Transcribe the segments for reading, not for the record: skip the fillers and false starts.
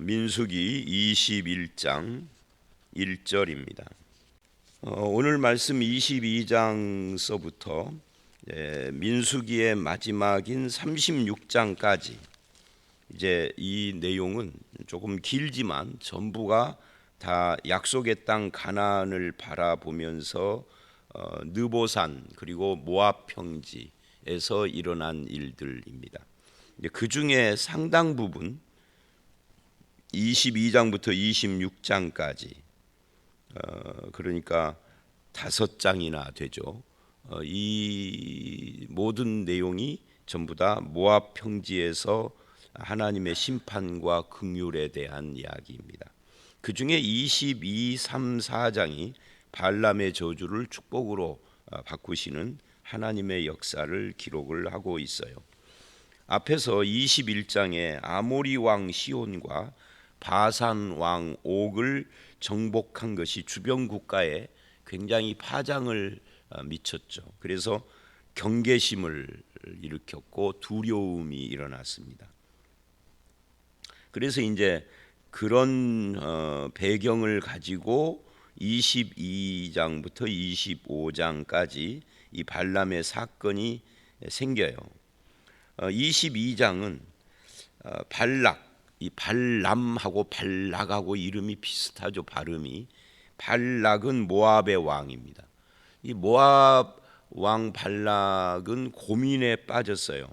민수기 21장 1절입니다. 오늘 말씀 22장서부터 민수기의 마지막인 36장까지 이제 이 내용은 조금 길지만 전부가 다 약속의 땅 가나안을 바라보면서 느보산 그리고 모압 평지에서 일어난 일들입니다. 그 중에 상당 부분 22장부터 26장까지 그러니까 5장이나 되죠. 이 모든 내용이 전부 다 모압 평지에서 하나님의 심판과 긍휼에 대한 이야기입니다. 그 중에 22, 3, 4장이 발람의 저주를 축복으로 바꾸시는 하나님의 역사를 기록을 하고 있어요. 앞에서 21장에 아모리 왕 시온과 바산 왕 옥을 정복한 것이 주변 국가에 굉장히 파장을 미쳤죠. 그래서 경계심을 일으켰고 두려움이 일어났습니다. 그래서 이제 그런 배경을 가지고 22장부터 25장까지 이 발람의 사건이 생겨요. 22장은 발락, 이 발람하고 발락하고 이름이 비슷하죠. 발음이. 발락은 모압의 왕입니다. 이 모압 왕 발락은 고민에 빠졌어요.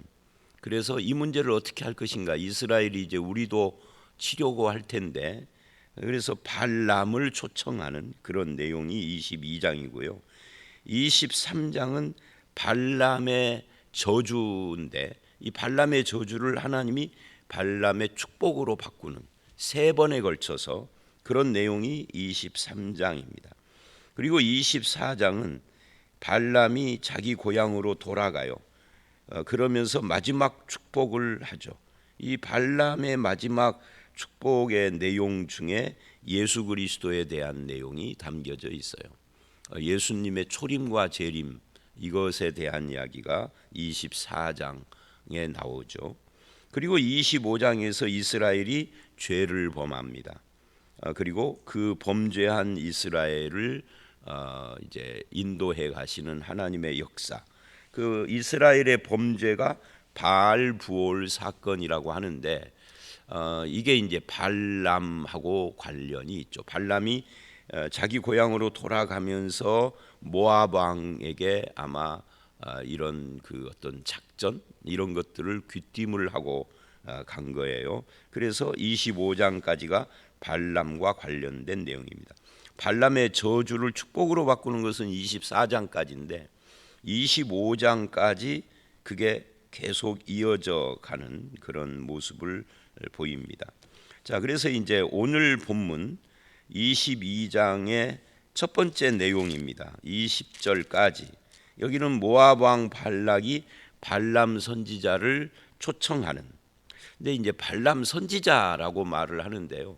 그래서 이 문제를 어떻게 할 것인가. 이스라엘이 이제 우리도 치려고 할 텐데, 그래서 발람을 초청하는 그런 내용이 22장이고요. 23장은 발람의 저주인데, 이 발람의 저주를 하나님이 발람의 축복으로 바꾸는 3번에 걸쳐서 그런 내용이 23장입니다. 그리고 24장은 발람이 자기 고향으로 돌아가요. 그러면서 마지막 축복을 하죠. 이 발람의 마지막 축복의 내용 중에 예수 그리스도에 대한 내용이 담겨져 있어요. 예수님의 초림과 재림, 이것에 대한 이야기가 24장에 나오죠. 그리고 25장에서 이스라엘이 죄를 범합니다. 그리고 그 범죄한 이스라엘을 이제 인도해 가시는 하나님의 역사. 그 이스라엘의 범죄가 바알 부올 사건이라고 하는데 이게 이제 발람하고 관련이 있죠. 발람이 자기 고향으로 돌아가면서 모압 왕에게 아마 이런 그 어떤 작전 이런 것들을 귀띔을 하고 간 거예요. 그래서 25장까지가 발람과 관련된 내용입니다. 발람의 저주를 축복으로 바꾸는 것은 24장까지인데 25장까지 그게 계속 이어져 가는 그런 모습을 보입니다. 자, 그래서 이제 오늘 본문 22장의 첫 번째 내용입니다. 20절까지 여기는 모압 왕 발락이 발람 선지자를 초청하는. 근데 이제 발람 선지자라고 말을 하는데요.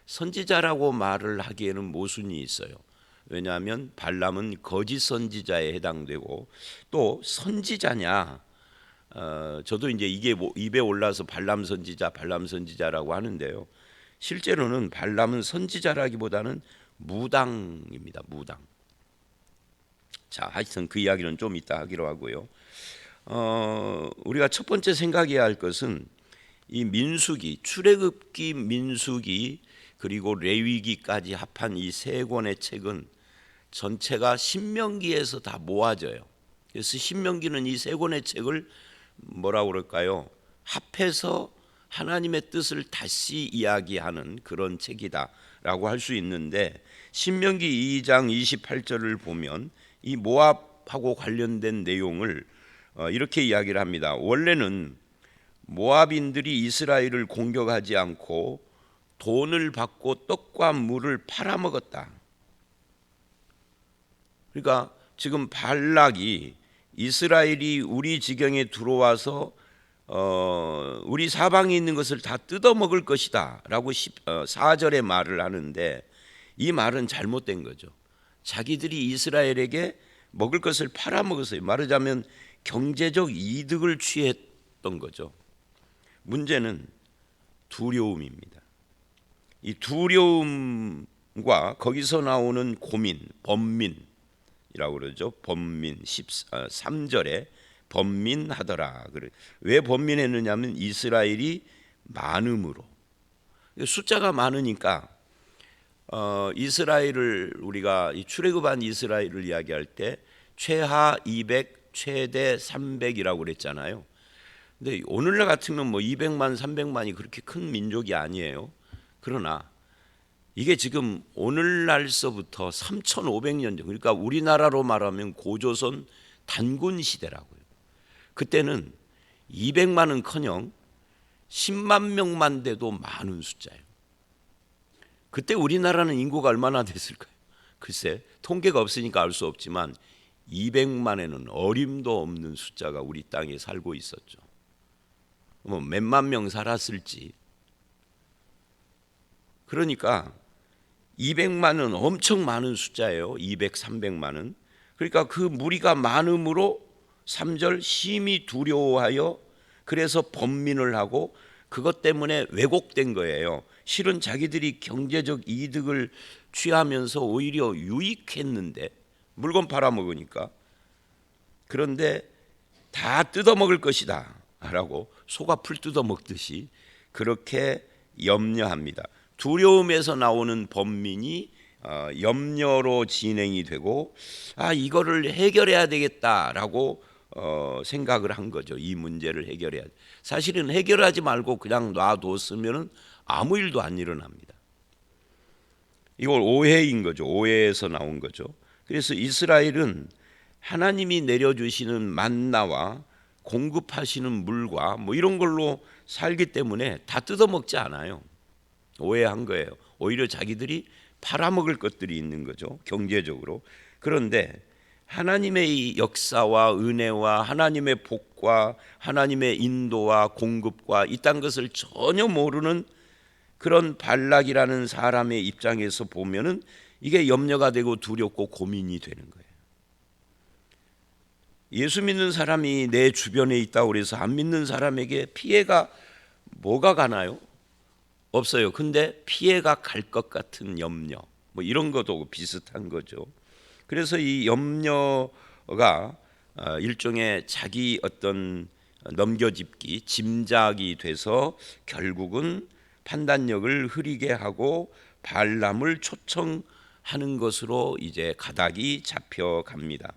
선지자라고 말을 하기에는 모순이 있어요. 왜냐하면 발람은 거짓 선지자에 해당되고 또 선지자냐? 저도 이제 이게 입에 올라서 발람 선지자라고 하는데요. 실제로는 발람은 선지자라기보다는 무당입니다. 무당. 자, 하여튼 그 이야기는 좀 이따 하기로 하고요. 우리가 첫 번째 생각해야 할 것은 이 민수기, 출애굽기, 민수기 그리고 레위기까지 합한 이 3권의 책은 전체가 신명기에서 다 모아져요. 그래서 신명기는 이 3권의 책을 뭐라고 그럴까요? 합해서 하나님의 뜻을 다시 이야기하는 그런 책이다라고 할 수 있는데 신명기 2장 28절을 보면 이 모압하고 관련된 내용을 이렇게 이야기를 합니다. 원래는 모압인들이 이스라엘을 공격하지 않고 돈을 받고 떡과 물을 팔아먹었다. 그러니까 지금 발락이 이스라엘이 우리 지경에 들어와서 우리 사방에 있는 것을 다 뜯어먹을 것이다 라고 4절에 말을 하는데 이 말은 잘못된 거죠. 자기들이 이스라엘에게 먹을 것을 팔아먹었어요. 말하자면 경제적 이득을 취했던 거죠. 문제는 두려움입니다. 이 두려움과 거기서 나오는 고민, 번민이라고 그러죠. 번민 13절에 번민하더라. 왜 번민했느냐면 이스라엘이 많음으로. 숫자가 많으니까 이스라엘을 우리가 이 출애굽한 이스라엘을 이야기할 때 최하 200, 최대 300이라고 그랬잖아요. 근데 오늘날 같으면 뭐 200만, 300만이 그렇게 큰 민족이 아니에요. 그러나 이게 지금 오늘날서부터 3,500년 전, 그러니까 우리나라로 말하면 고조선 단군 시대라고요. 그때는 200만은커녕 10만 명만 돼도 많은 숫자예요. 그때 우리나라는 인구가 얼마나 됐을까요? 글쎄 통계가 없으니까 알 수 없지만 200만에는 어림도 없는 숫자가 우리 땅에 살고 있었죠. 뭐 몇만 명 살았을지. 그러니까 200만은 엄청 많은 숫자예요. 200, 300만은. 그러니까 그 무리가 많음으로 3절 심히 두려워하여 그래서 번민을 하고 그것 때문에 왜곡된 거예요. 실은 자기들이 경제적 이득을 취하면서 오히려 유익했는데 물건 팔아먹으니까. 그런데 다 뜯어먹을 것이다 라고 소가 풀 뜯어먹듯이 그렇게 염려합니다. 두려움에서 나오는 번민이 염려로 진행이 되고 이거를 해결해야 되겠다라고 생각을 한 거죠. 이 문제를 해결해야 돼. 사실은 해결하지 말고 그냥 놔뒀으면 아무 일도 안 일어납니다. 이걸 오해인 거죠. 오해에서 나온 거죠. 그래서 이스라엘은 하나님이 내려주시는 만나와 공급하시는 물과 뭐 이런 걸로 살기 때문에 다 뜯어먹지 않아요. 오해한 거예요. 오히려 자기들이 팔아먹을 것들이 있는 거죠. 경제적으로. 그런데 하나님의 역사와 은혜와 하나님의 복과 하나님의 인도와 공급과 이딴 것을 전혀 모르는 그런 발락이라는 사람의 입장에서 보면은 이게 염려가 되고 두렵고 고민이 되는 거예요. 예수 믿는 사람이 내 주변에 있다고 그래서 안 믿는 사람에게 피해가 뭐가 가나요? 없어요. 근데 피해가 갈 것 같은 염려, 뭐 이런 것도 비슷한 거죠. 그래서 이 염려가 일종의 자기 어떤 넘겨짚기, 짐작이 돼서 결국은 판단력을 흐리게 하고 발람을 초청하는 것으로 이제 가닥이 잡혀갑니다.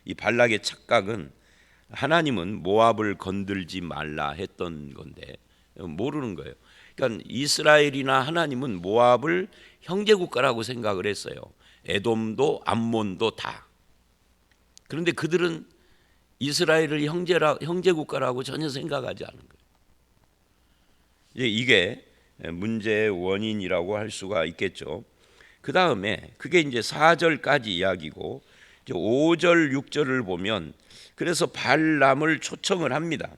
이 발락의 착각은 하나님은 모압을 건들지 말라 했던 건데 모르는 거예요. 그러니까 이스라엘이나 하나님은 모압을 형제국가라고 생각을 했어요. 에돔도 암몬도 다. 그런데 그들은 이스라엘을 형제국가라고 전혀 생각하지 않은 거예요. 이게 문제의 원인이라고 할 수가 있겠죠. 그 다음에 그게 이제 4절까지 이야기고 이제 5절, 6절을 보면 그래서 발람을 초청을 합니다.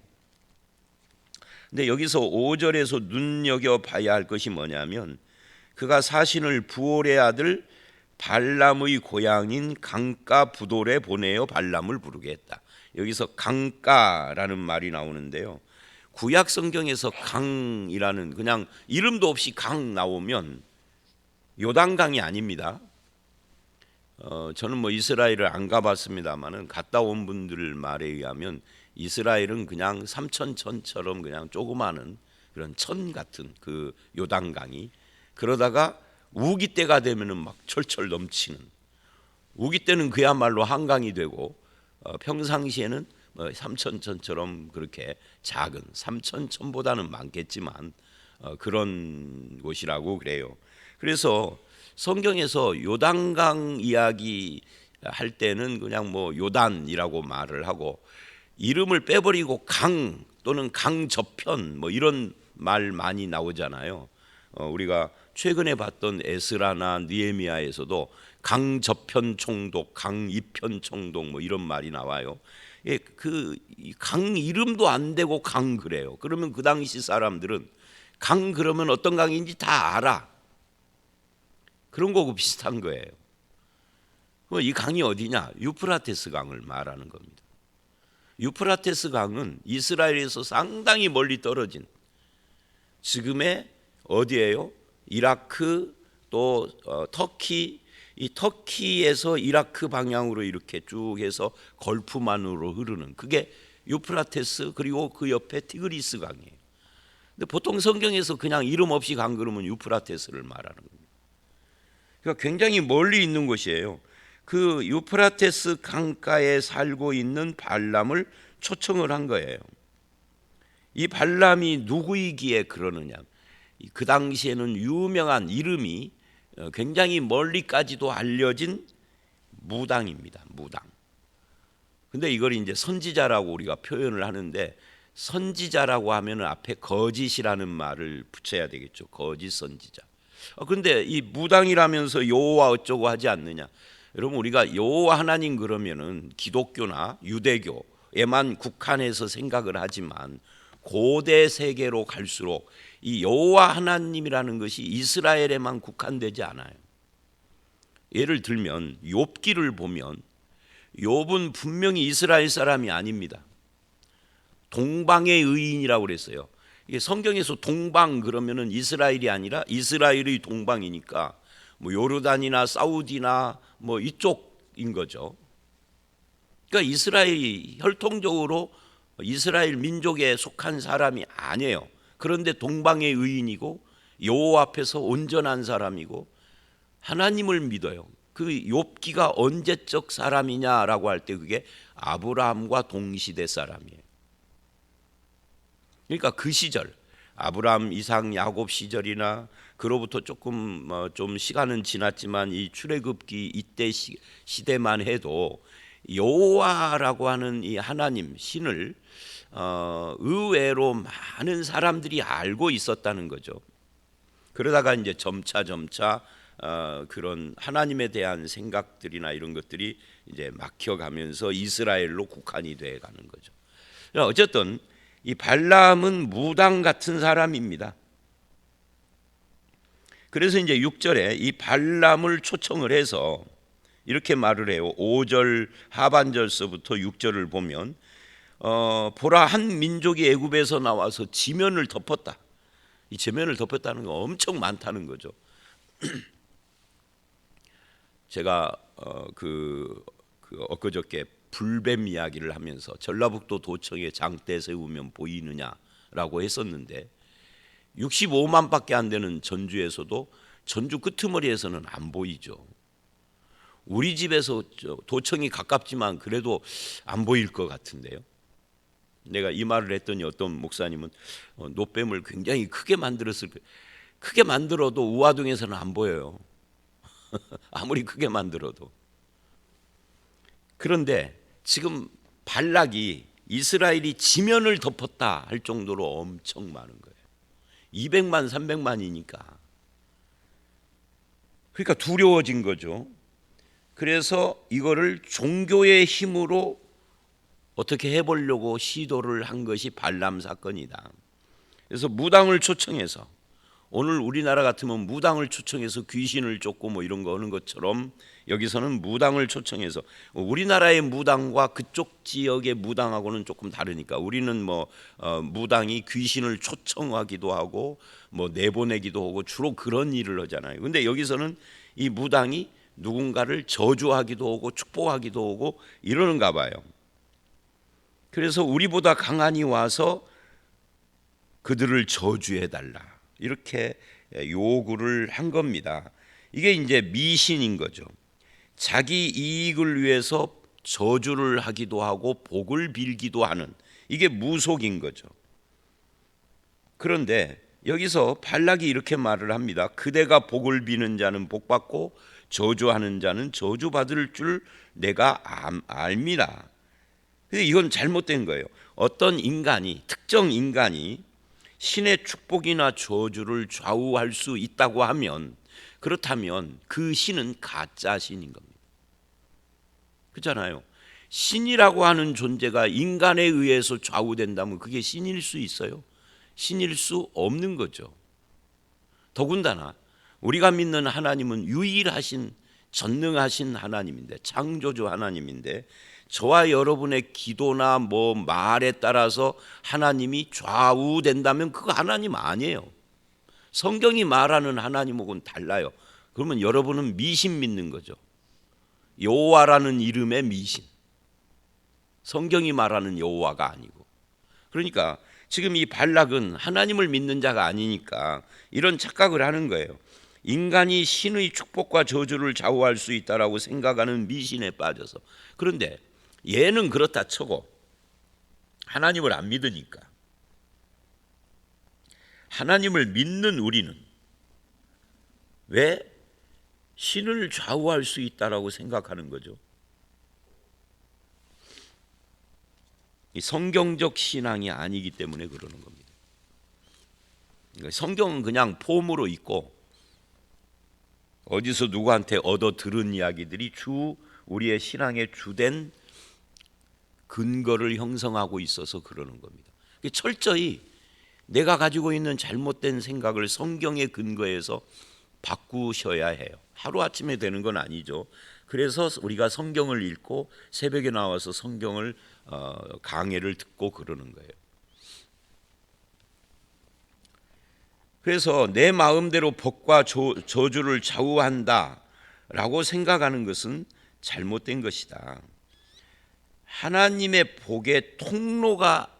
근데 여기서 5절에서 눈여겨봐야 할 것이 뭐냐면 그가 사신을 부올의 아들 발람의 고향인 강가 부돌에 보내어 발람을 부르게 했다. 여기서 강가라는 말이 나오는데요. 구약 성경에서 강이라는 그냥 이름도 없이 강 나오면 요단강이 아닙니다. 저는 뭐 이스라엘을 안 가봤습니다만은 갔다 온 분들 말에 의하면 이스라엘은 그냥 삼천천처럼 그냥 조그마한 그런 천 같은 그 요단강이 그러다가 우기 때가 되면은 막 철철 넘치는 우기 때는 그야말로 한강이 되고 평상시에는 뭐 삼천천처럼 그렇게 작은 삼천천보다는 많겠지만 그런 곳이라고 그래요. 그래서 성경에서 요단강 이야기 할 때는 그냥 뭐 요단이라고 말을 하고 이름을 빼버리고 강 또는 강 저편 뭐 이런 말 많이 나오잖아요. 우리가 최근에 봤던 에스라나 느헤미야에서도 강 저편 총독, 강 이편 총독 뭐 이런 말이 나와요. 그 강 이름도 안 되고 강 그래요. 그러면 그 당시 사람들은 강 그러면 어떤 강인지 다 알아. 그런 거고 비슷한 거예요. 이 강이 어디냐? 유프라테스 강을 말하는 겁니다. 유프라테스 강은 이스라엘에서 상당히 멀리 떨어진 지금의 어디예요? 이라크 또 터키, 이 터키에서 이라크 방향으로 이렇게 쭉 해서 걸프만으로 흐르는 그게 유프라테스, 그리고 그 옆에 티그리스 강이에요. 근데 보통 성경에서 그냥 이름 없이 간 그러면 유프라테스를 말하는 겁니다. 그러니까 굉장히 멀리 있는 곳이에요. 그 유프라테스 강가에 살고 있는 발람을 초청을 한 거예요. 이 발람이 누구이기에 그러느냐? 그 당시에는 유명한 이름이 굉장히 멀리까지도 알려진 무당입니다. 무당. 근데 이걸 이제 선지자라고 우리가 표현을 하는데, 선지자라고 하면 앞에 거짓이라는 말을 붙여야 되겠죠. 거짓 선지자. 그런데 이 무당이라면서 여호와 어쩌고 하지 않느냐? 여러분, 우리가 여호와 하나님 그러면은 기독교나 유대교에만 국한해서 생각을 하지만 고대 세계로 갈수록 이 여호와 하나님이라는 것이 이스라엘에만 국한되지 않아요. 예를 들면 욥기를 보면 욥은 분명히 이스라엘 사람이 아닙니다. 동방의 의인이라고 그랬어요. 이게 성경에서 동방 그러면은 이스라엘이 아니라 이스라엘의 동방이니까 뭐 요르단이나 사우디나 뭐 이쪽인 거죠. 그러니까 이스라엘이 혈통적으로 이스라엘 민족에 속한 사람이 아니에요. 그런데 동방의 의인이고 여호와 앞에서 온전한 사람이고 하나님을 믿어요. 그 욥기가 언제적 사람이냐라고 할 때 그게 아브라함과 동시대 사람이에요. 그러니까 그 시절 아브라함, 이삭, 야곱 시절이나 그로부터 조금 좀 시간은 지났지만 이 출애굽기 이때 시대만 해도 여호와라고 하는 이 하나님 신을 의외로 많은 사람들이 알고 있었다는 거죠. 그러다가 이제 점차 그런 하나님에 대한 생각들이나 이런 것들이 이제 막혀가면서 이스라엘로 국한이 돼 가는 거죠. 어쨌든 이 발람은 무당 같은 사람입니다. 그래서 이제 6절에 이 발람을 초청을 해서 이렇게 말을 해요. 5절 하반절서부터 6절을 보면 보라, 한 민족이 애굽에서 나와서 지면을 덮었다. 이 지면을 덮었다는 건 엄청 많다는 거죠. 제가 엊그저께 불뱀 이야기를 하면서 전라북도 도청에 장대 세우면 보이느냐라고 했었는데 65만밖에 안 되는 전주에서도 전주 끄트머리에서는 안 보이죠. 우리 집에서 도청이 가깝지만 그래도 안 보일 것 같은데요. 내가 이 말을 했더니 어떤 목사님은 노뱀을 굉장히 크게 만들었을 거예요. 크게 만들어도 우화동에서는 안 보여요. 아무리 크게 만들어도. 그런데 지금 발락이 이스라엘이 지면을 덮었다 할 정도로 엄청 많은 거예요. 200만 300만이니까. 그러니까 두려워진 거죠. 그래서 이거를 종교의 힘으로 어떻게 해보려고 시도를 한 것이 발람 사건이다. 그래서 무당을 초청해서, 오늘 우리나라 같으면 무당을 초청해서 귀신을 쫓고 뭐 이런 거 하는 것처럼 여기서는 무당을 초청해서, 우리나라의 무당과 그쪽 지역의 무당하고는 조금 다르니까 우리는 무당이 귀신을 초청하기도 하고 뭐 내보내기도 하고 주로 그런 일을 하잖아요. 근데 여기서는 이 무당이 누군가를 저주하기도 하고 축복하기도 하고 이러는가 봐요. 그래서 우리보다 강한이 와서 그들을 저주해달라 이렇게 요구를 한 겁니다. 이게 이제 미신인 거죠. 자기 이익을 위해서 저주를 하기도 하고 복을 빌기도 하는, 이게 무속인 거죠. 그런데 여기서 발락이 이렇게 말을 합니다. 그대가 복을 비는 자는 복 받고 저주하는 자는 저주 받을 줄 내가 압니다. 근데 이건 잘못된 거예요. 어떤 인간이, 특정 인간이 신의 축복이나 저주를 좌우할 수 있다고 하면, 그렇다면 그 신은 가짜 신인 겁니다. 그렇잖아요. 신이라고 하는 존재가 인간에 의해서 좌우된다면 그게 신일 수 있어요? 신일 수 없는 거죠. 더군다나 우리가 믿는 하나님은 유일하신 전능하신 하나님인데, 창조주 하나님인데, 저와 여러분의 기도나 말에 따라서 하나님이 좌우된다면 그거 하나님 아니에요. 성경이 말하는 하나님하고는 달라요. 그러면 여러분은 미신 믿는 거죠. 여호와라는 이름의 미신. 성경이 말하는 여호와가 아니고. 그러니까 지금 이 발락은 하나님을 믿는 자가 아니니까 이런 착각을 하는 거예요. 인간이 신의 축복과 저주를 좌우할 수 있다라고 생각하는 미신에 빠져서. 그런데 얘는 그렇다 쳐고 하나님을 안 믿으니까 하나님을 믿는 우리는 왜 신을 좌우할 수 있다라고 생각하는 거죠? 이 성경적 신앙이 아니기 때문에 그러는 겁니다. 그러니까 성경은 그냥 폼으로 있고 어디서 누구한테 얻어 들은 이야기들이 우리의 신앙의 주된 근거를 형성하고 있어서 그러는 겁니다. 철저히 내가 가지고 있는 잘못된 생각을 성경의 근거에서 바꾸셔야 해요. 하루아침에 되는 건 아니죠. 그래서 우리가 성경을 읽고 새벽에 나와서 성경을 강해를 듣고 그러는 거예요. 그래서 내 마음대로 복과 저주를 좌우한다라고 생각하는 것은 잘못된 것이다. 하나님의 복의 통로가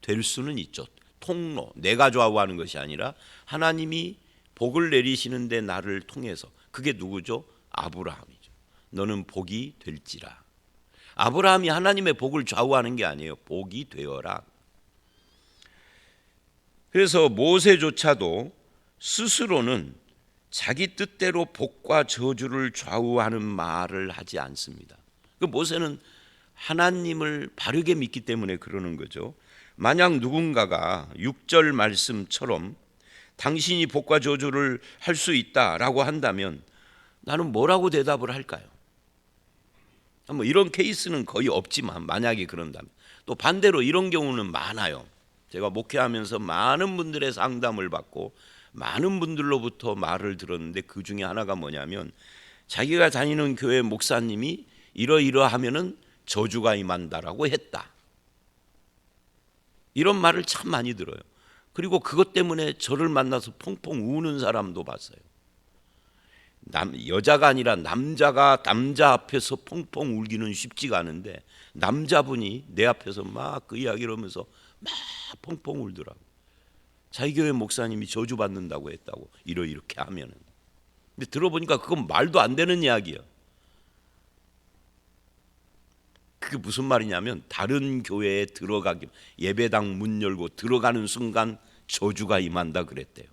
될 수는 있죠. 통로, 내가 좌우하는 것이 아니라 하나님이 복을 내리시는데 나를 통해서. 그게 누구죠? 아브라함이죠. 너는 복이 될지라. 아브라함이 하나님의 복을 좌우하는 게 아니에요. 복이 되어라. 그래서 모세조차도 스스로는 자기 뜻대로 복과 저주를 좌우하는 말을 하지 않습니다. 그 모세는 하나님을 바르게 믿기 때문에 그러는 거죠. 만약 누군가가 6절 말씀처럼 당신이 복과 저주를 할 수 있다라고 한다면 나는 뭐라고 대답을 할까요? 뭐 이런 케이스는 거의 없지만 만약에 그런다면 또 반대로 이런 경우는 많아요. 제가 목회하면서 많은 분들의 상담을 받고 많은 분들로부터 말을 들었는데 그 중에 하나가 뭐냐면 자기가 다니는 교회 목사님이 이러이러하면은 저주가 임한다라고 했다. 이런 말을 참 많이 들어요. 그리고 그것 때문에 저를 만나서 펑펑 우는 사람도 봤어요. 여자가 아니라 남자 앞에서 펑펑 울기는 쉽지가 않은데 남자분이 내 앞에서 막 그 이야기를 하면서 막 펑펑 울더라고. 자기 교회 목사님이 저주받는다고 했다고 이렇게 하면은. 근데 들어보니까 그건 말도 안 되는 이야기야. 그게 무슨 말이냐면 다른 교회에 들어가기 예배당 문 열고 들어가는 순간 저주가 임한다 그랬대요.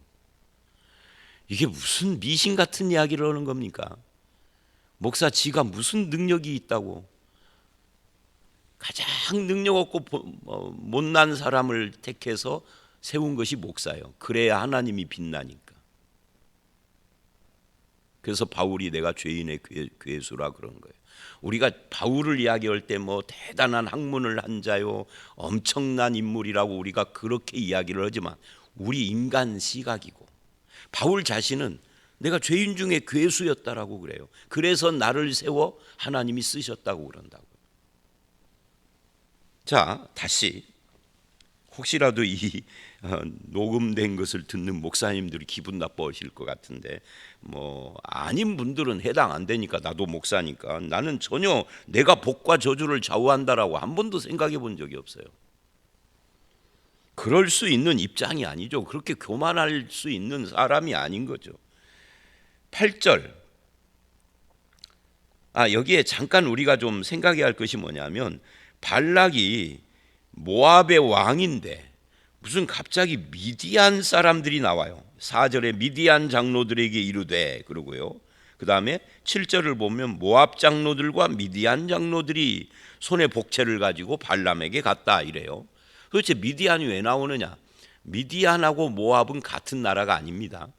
이게 무슨 미신 같은 이야기를 하는 겁니까? 목사 지가 무슨 능력이 있다고 가장 능력 없고 못난 사람을 택해서 세운 것이 목사예요. 그래야 하나님이 빛나니까. 그래서 바울이 내가 죄인의 괴수라 그런 거예요. 우리가 바울을 이야기할 때 뭐 대단한 학문을 한 자요 엄청난 인물이라고 우리가 그렇게 이야기를 하지만 우리 인간 시각이고 바울 자신은 내가 죄인 중에 괴수였다라고 그래요. 그래서 나를 세워 하나님이 쓰셨다고 그런다고. 자, 다시 혹시라도 이 녹음된 것을 듣는 목사님들이 기분 나빠하실 것 같은데 뭐 아닌 분들은 해당 안 되니까 나도 목사니까 나는 전혀 내가 복과 저주를 좌우한다라고 한 번도 생각해 본 적이 없어요. 그럴 수 있는 입장이 아니죠. 그렇게 교만할 수 있는 사람이 아닌 거죠. 8절. 여기에 잠깐 우리가 좀 생각해야 할 것이 뭐냐면 발락이 모압의 왕인데 무슨 갑자기 미디안 사람들이 나와요. 4절에 미디안 장로들에게 이르되 그러고요. 그 다음에 7절을 보면 모압 장로들과 미디안 장로들이 손에 복채를 가지고 발람에게 갔다 이래요. 도대체 미디안이 왜 나오느냐? 미디안하고 모압은 같은 나라가 아닙니다.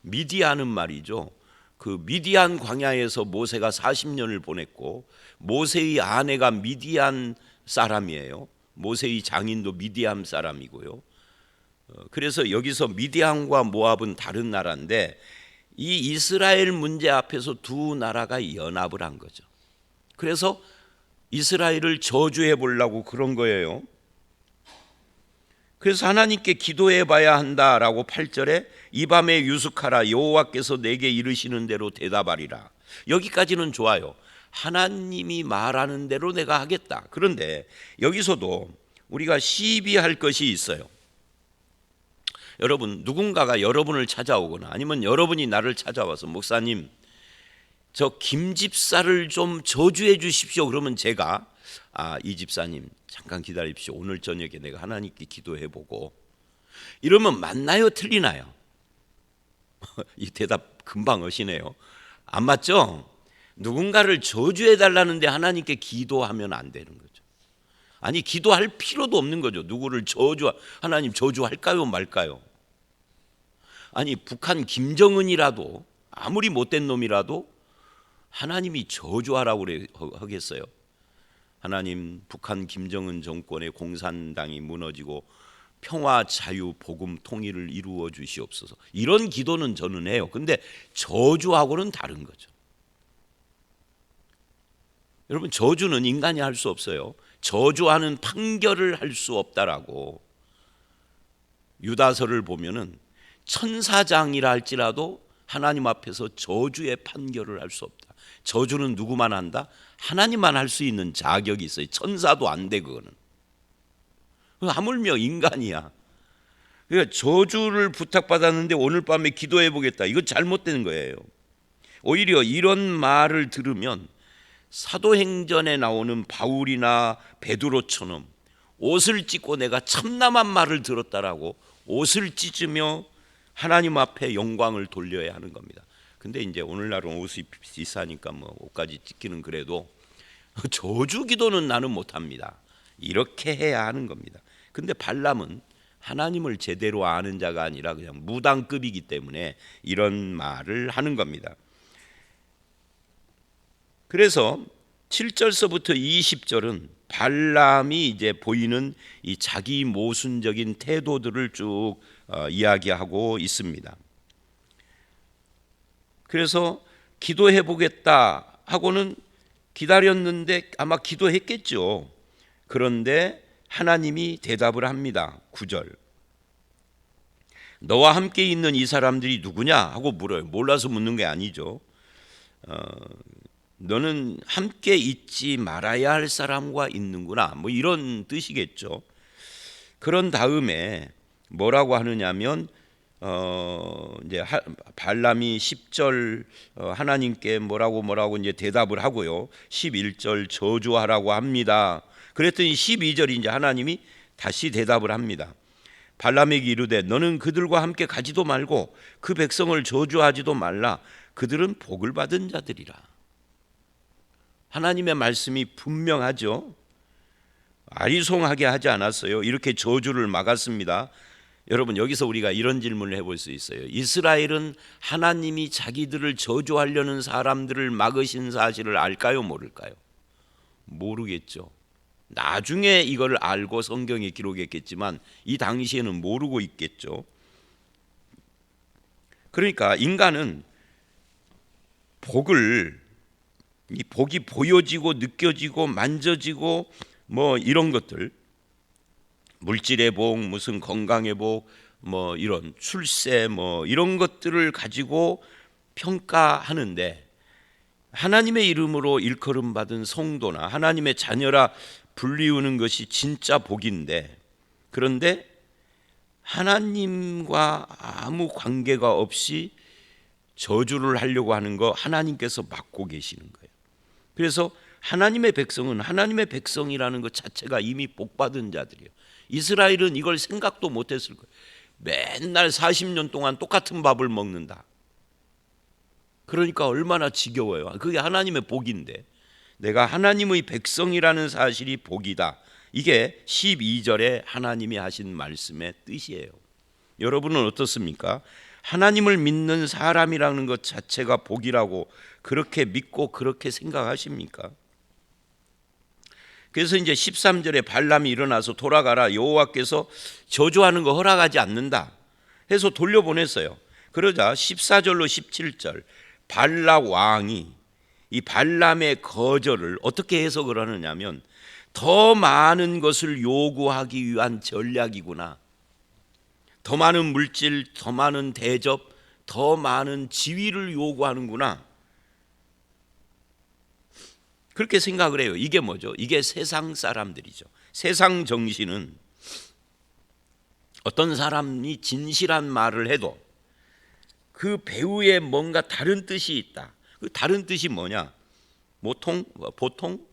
미디안은 말이죠. 그 미디안 광야에서 모세가 40년을 보냈고 모세의 아내가 미디안 사람이에요. 모세의 장인도 미디안 사람이고요. 그래서 여기서 미디안과 모압은 다른 나라인데 이 이스라엘 문제 앞에서 두 나라가 연합을 한 거죠. 그래서 이스라엘을 저주해 보려고 그런 거예요. 그래서 하나님께 기도해 봐야 한다라고 8절에 이 밤에 유숙하라 여호와께서 내게 이르시는 대로 대답하리라. 여기까지는 좋아요. 하나님이 말하는 대로 내가 하겠다. 그런데 여기서도 우리가 시비할 것이 있어요. 여러분, 누군가가 여러분을 찾아오거나 아니면 여러분이 나를 찾아와서 목사님, 저 김 집사를 좀 저주해 주십시오. 그러면 제가 이 집사님 잠깐 기다리십시오. 오늘 저녁에 내가 하나님께 기도해 보고, 이러면 맞나요? 틀리나요? 이 대답 금방 하시네요. 안 맞죠? 누군가를 저주해 달라는데 하나님께 기도하면 안 되는 거죠. 아니, 기도할 필요도 없는 거죠. 누구를 하나님 저주할까요 말까요? 아니, 북한 김정은이라도 아무리 못된 놈이라도 하나님이 저주하라고 하겠어요? 하나님, 북한 김정은 정권의 공산당이 무너지고 평화, 자유, 복음, 통일을 이루어 주시옵소서. 이런 기도는 저는 해요. 근데 저주하고는 다른 거죠. 여러분, 저주는 인간이 할 수 없어요. 저주하는 판결을 할 수 없다라고 유다서를 보면은 천사장이라 할지라도 하나님 앞에서 저주의 판결을 할 수 없다. 저주는 누구만 한다? 하나님만 할 수 있는 자격이 있어요. 천사도 안 돼, 그거는. 하물며 인간이야. 그러니까 저주를 부탁받았는데 오늘 밤에 기도해 보겠다. 이거 잘못된 거예요. 오히려 이런 말을 들으면 사도행전에 나오는 바울이나 베드로처럼 옷을 찢고 내가 참남한 말을 들었다라고 옷을 찢으며 하나님 앞에 영광을 돌려야 하는 겁니다. 근데 이제 오늘날은 옷이 비싸니까 뭐 옷까지 찢기는 그래도 저주 기도는 나는 못합니다. 이렇게 해야 하는 겁니다. 근데 발람은 하나님을 제대로 아는 자가 아니라 그냥 무당급이기 때문에 이런 말을 하는 겁니다. 그래서 7절서부터 20절은 발람이 이제 보이는 이 자기 모순적인 태도들을 쭉 이야기하고 있습니다. 그래서 기도해 보겠다 하고는 기다렸는데 아마 기도했겠죠. 그런데 하나님이 대답을 합니다. 9절. 너와 함께 있는 이 사람들이 누구냐 하고 물어요. 몰라서 묻는 게 아니죠. 너는 함께 있지 말아야 할 사람과 있는구나, 뭐 이런 뜻이겠죠. 그런 다음에 뭐라고 하느냐면 이제 발람이 10절 하나님께 뭐라고 이제 대답을 하고요. 11절 저주하라고 합니다. 그랬더니 12절 이제 하나님이 다시 대답을 합니다. 발람에게 이르되 너는 그들과 함께 가지도 말고 그 백성을 저주하지도 말라. 그들은 복을 받은 자들이라. 하나님의 말씀이 분명하죠. 아리송하게 하지 않았어요. 이렇게 저주를 막았습니다. 여러분, 여기서 우리가 이런 질문을 해볼 수 있어요. 이스라엘은 하나님이 자기들을 저주하려는 사람들을 막으신 사실을 알까요, 모를까요? 모르겠죠. 나중에 이걸 알고 성경에 기록했겠지만 이 당시에는 모르고 있겠죠. 그러니까 인간은 이 복이 보여지고 느껴지고 만져지고 뭐 이런 것들, 물질의 복, 무슨 건강의 복, 뭐 이런 출세 뭐 이런 것들을 가지고 평가하는데, 하나님의 이름으로 일컬음 받은 성도나 하나님의 자녀라 불리우는 것이 진짜 복인데, 그런데 하나님과 아무 관계가 없이 저주를 하려고 하는 거 하나님께서 막고 계시는 거예요. 그래서 하나님의 백성은 하나님의 백성이라는 것 자체가 이미 복받은 자들이에요. 이스라엘은 이걸 생각도 못했을 거예요. 맨날 40년 동안 똑같은 밥을 먹는다. 그러니까 얼마나 지겨워요. 그게 하나님의 복인데, 내가 하나님의 백성이라는 사실이 복이다. 이게 12절에 하나님이 하신 말씀의 뜻이에요. 여러분은 어떻습니까? 하나님을 믿는 사람이라는 것 자체가 복이라고 그렇게 믿고 그렇게 생각하십니까? 그래서 이제 13절에 발람이 일어나서 돌아가라, 여호와께서 저주하는 거 허락하지 않는다 해서 돌려보냈어요. 그러자 14절로 17절 발락 왕이 이 발람의 거절을 어떻게 해석을 하느냐면 더 많은 것을 요구하기 위한 전략이구나, 더 많은 물질, 더 많은 대접, 더 많은 지위를 요구하는구나. 그렇게 생각을 해요. 이게 뭐죠? 이게 세상 사람들이죠. 세상 정신은 어떤 사람이 진실한 말을 해도 그 배우에 뭔가 다른 뜻이 있다. 그 다른 뜻이 뭐냐? 보통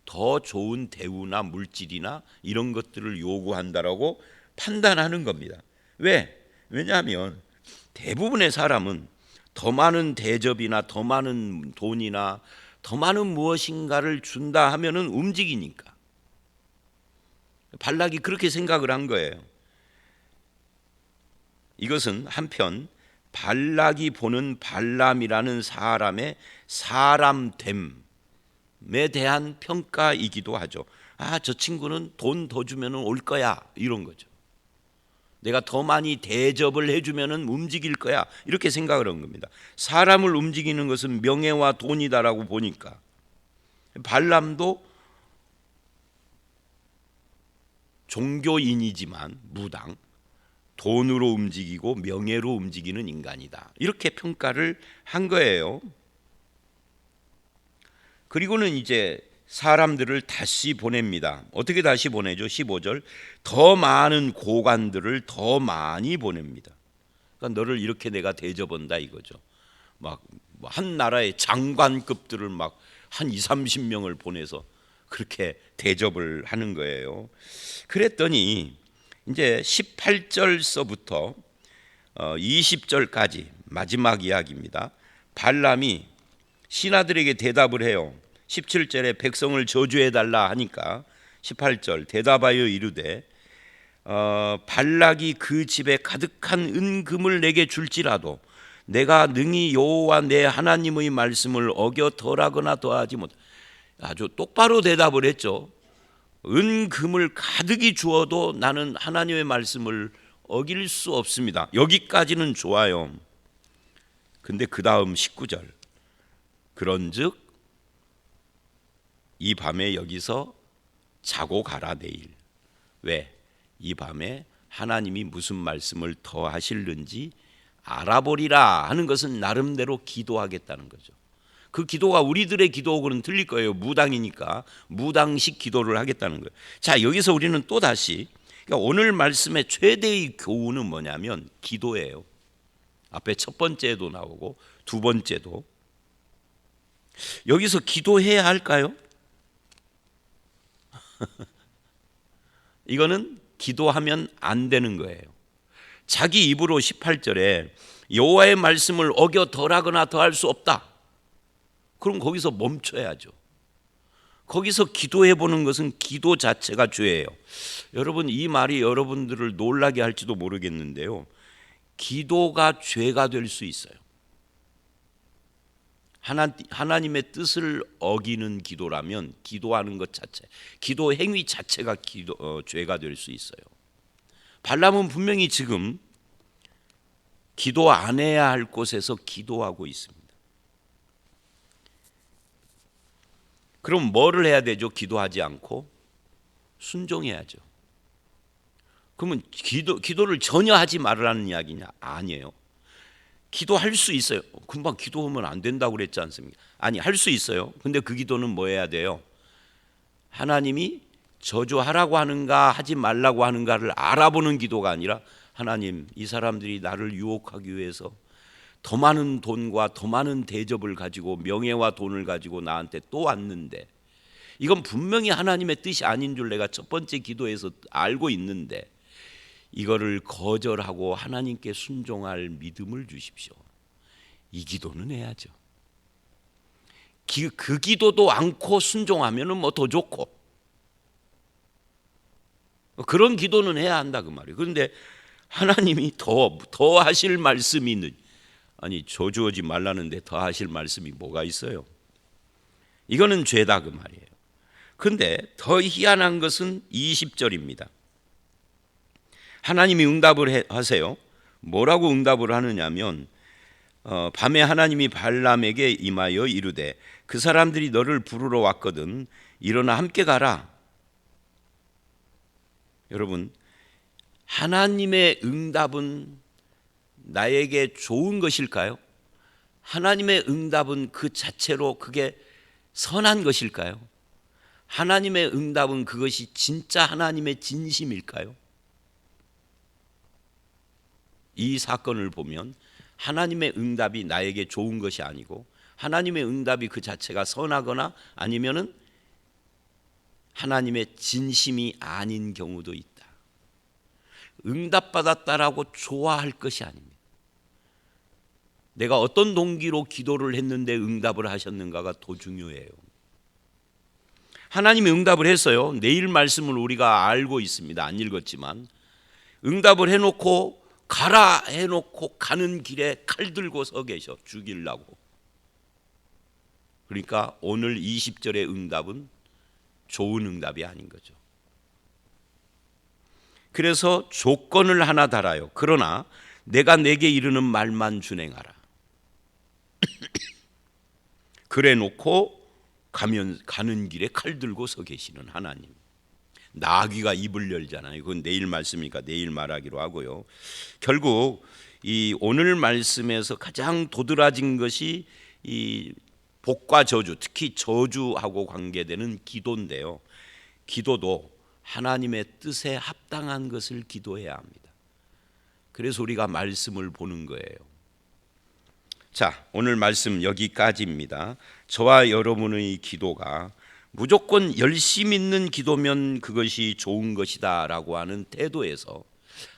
더 좋은 대우나 물질이나 이런 것들을 요구한다라고 판단하는 겁니다. 왜냐하면 대부분의 사람은 더 많은 대접이나 더 많은 돈이나 더 많은 무엇인가를 준다 하면은 움직이니까. 발락이 그렇게 생각을 한 거예요. 이것은 한편 발락이 보는 발람이라는 사람의 사람됨에 대한 평가이기도 하죠. 저 친구는 돈 더 주면 올 거야, 이런 거죠. 내가 더 많이 대접을 해주면 움직일 거야, 이렇게 생각을 한 겁니다. 사람을 움직이는 것은 명예와 돈이다라고 보니까 발람도 종교인이지만 무당, 돈으로 움직이고 명예로 움직이는 인간이다, 이렇게 평가를 한 거예요. 그리고는 이제 사람들을 다시 보냅니다. 어떻게 다시 보내죠? 15절, 더 많은 고관들을 더 많이 보냅니다. 그러니까 너를 이렇게 내가 대접한다 이거죠. 막 한 나라의 장관급들을 막 한 20-30명을 보내서 그렇게 대접을 하는 거예요. 그랬더니 이제 18절서부터 20절까지 마지막 이야기입니다. 발람이 신하들에게 대답을 해요. 17절에 백성을 저주해달라 하니까 18절 대답하여 이르되 발락이 그 집에 가득한 은금을 내게 줄지라도 내가 능히 여호와 내 하나님의 말씀을 어겨 덜하거나 더하지 못. 아주 똑바로 대답을 했죠. 은금을 가득히 주어도 나는 하나님의 말씀을 어길 수 없습니다. 여기까지는 좋아요. 근데 그 다음 19절, 그런즉 이 밤에 여기서 자고 가라 내일. 왜? 이 밤에 하나님이 무슨 말씀을 더 하실는지 알아보리라 하는 것은 나름대로 기도하겠다는 거죠. 그 기도가 우리들의 기도하고는 틀릴 거예요. 무당이니까 무당식 기도를 하겠다는 거예요. 자, 여기서 우리는 또 다시, 그러니까 오늘 말씀의 최대의 교훈은 뭐냐면 기도예요. 앞에 첫 번째도 나오고 두 번째도. 여기서 기도해야 할까요? 이거는 기도하면 안 되는 거예요. 자기 입으로 18절에 여호와의 말씀을 어겨 덜하거나 더할 수 없다. 그럼 거기서 멈춰야죠. 거기서 기도해 보는 것은 기도 자체가 죄예요. 여러분, 이 말이 여러분들을 놀라게 할지도 모르겠는데요, 기도가 죄가 될 수 있어요. 하나님의 뜻을 어기는 기도라면 기도하는 것 자체, 기도 행위 자체가 죄가 될 수 있어요. 발람은 분명히 지금 기도 안 해야 할 곳에서 기도하고 있습니다. 그럼 뭐를 해야 되죠? 기도하지 않고 순종해야죠. 그러면 기도를 전혀 하지 말으라는 이야기냐? 아니에요. 기도할 수 있어요. 금방 기도하면 안 된다고 그랬지 않습니까? 아니, 할 수 있어요. 근데 그 기도는 뭐 해야 돼요? 하나님이 저주하라고 하는가 하지 말라고 하는가를 알아보는 기도가 아니라, 하나님, 이 사람들이 나를 유혹하기 위해서 더 많은 돈과 더 많은 대접을 가지고 명예와 돈을 가지고 나한테 또 왔는데, 이건 분명히 하나님의 뜻이 아닌 줄 내가 첫 번째 기도에서 알고 있는데 이거를 거절하고 하나님께 순종할 믿음을 주십시오. 이 기도는 해야죠. 그 기도도 않고 순종하면 뭐 더 좋고, 그런 기도는 해야 한다 그 말이에요. 그런데 하나님이 더 하실 말씀이 있는, 아니, 저주하지 말라는데 더 하실 말씀이 뭐가 있어요? 이거는 죄다 그 말이에요. 그런데 더 희한한 것은 20절입니다. 하나님이 응답을 하세요. 뭐라고 응답을 하느냐면, 밤에 하나님이 발람에게 임하여 이르되 그 사람들이 너를 부르러 왔거든 일어나 함께 가라. 여러분, 하나님의 응답은 나에게 좋은 것일까요? 하나님의 응답은 그 자체로 그게 선한 것일까요? 하나님의 응답은 그것이 진짜 하나님의 진심일까요? 이 사건을 보면 하나님의 응답이 나에게 좋은 것이 아니고 하나님의 응답이 그 자체가 선하거나 아니면은 하나님의 진심이 아닌 경우도 있다. 응답받았다라고 좋아할 것이 아닙니다. 내가 어떤 동기로 기도를 했는데 응답을 하셨는가가 더 중요해요. 하나님이 응답을 했어요. 내일 말씀을 우리가 알고 있습니다. 안 읽었지만 응답을 해놓고 가라 해놓고 가는 길에 칼 들고 서 계셔 죽이려고. 그러니까 오늘 20절의 응답은 좋은 응답이 아닌 거죠. 그래서 조건을 하나 달아요. 그러나 내가 내게 이르는 말만 준행하라. 그래 놓고 가는 길에 칼 들고 서 계시는 하나님. 나귀가 입을 열잖아요. 그건 내일 말씀이니까 내일 말하기로 하고요. 결국 이 오늘 말씀에서 가장 도드라진 것이 이 복과 저주, 특히 저주하고 관계되는 기도인데요. 기도도 하나님의 뜻에 합당한 것을 기도해야 합니다. 그래서 우리가 말씀을 보는 거예요. 자, 오늘 말씀 여기까지입니다. 저와 여러분의 기도가 무조건 열심 있는 기도면 그것이 좋은 것이다 라고 하는 태도에서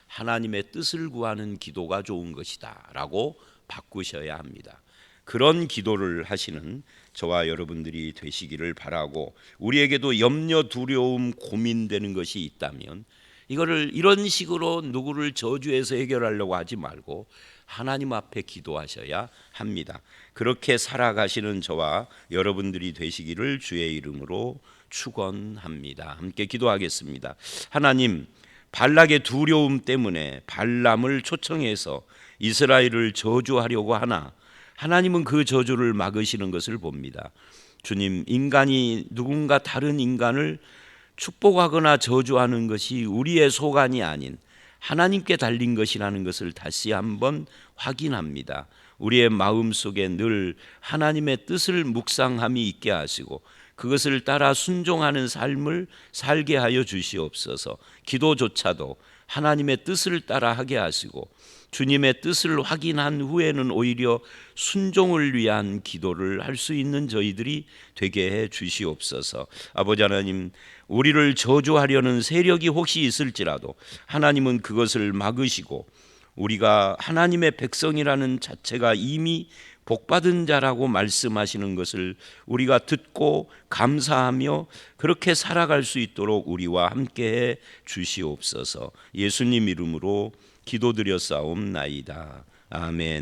하나님의 뜻을 구하는 기도가 좋은 것이다 라고 바꾸셔야 합니다. 그런 기도를 하시는 저와 여러분들이 되시기를 바라고, 우리에게도 염려, 두려움, 고민되는 것이 있다면 이거를 이런 식으로 누구를 저주해서 해결하려고 하지 말고 하나님 앞에 기도하셔야 합니다. 그렇게 살아가시는 저와 여러분들이 되시기를 주의 이름으로 축원합니다. 함께 기도하겠습니다. 하나님, 발락의 두려움 때문에 발람을 초청해서 이스라엘을 저주하려고 하나 하나님은 그 저주를 막으시는 것을 봅니다. 주님, 인간이 누군가 다른 인간을 축복하거나 저주하는 것이 우리의 소관이 아닌 하나님께 달린 것이라는 것을 다시 한번 확인합니다. 우리의 마음속에 늘 하나님의 뜻을 묵상함이 있게 하시고 그것을 따라 순종하는 삶을 살게 하여 주시옵소서. 기도조차도 하나님의 뜻을 따라 하게 하시고 주님의 뜻을 확인한 후에는 오히려 순종을 위한 기도를 할 수 있는 저희들이 되게 해 주시옵소서. 아버지 하나님, 우리를 저주하려는 세력이 혹시 있을지라도 하나님은 그것을 막으시고 우리가 하나님의 백성이라는 자체가 이미 복받은 자라고 말씀하시는 것을 우리가 듣고 감사하며 그렇게 살아갈 수 있도록 우리와 함께해 주시옵소서. 예수님 이름으로 기도드렸사옵나이다. 아멘.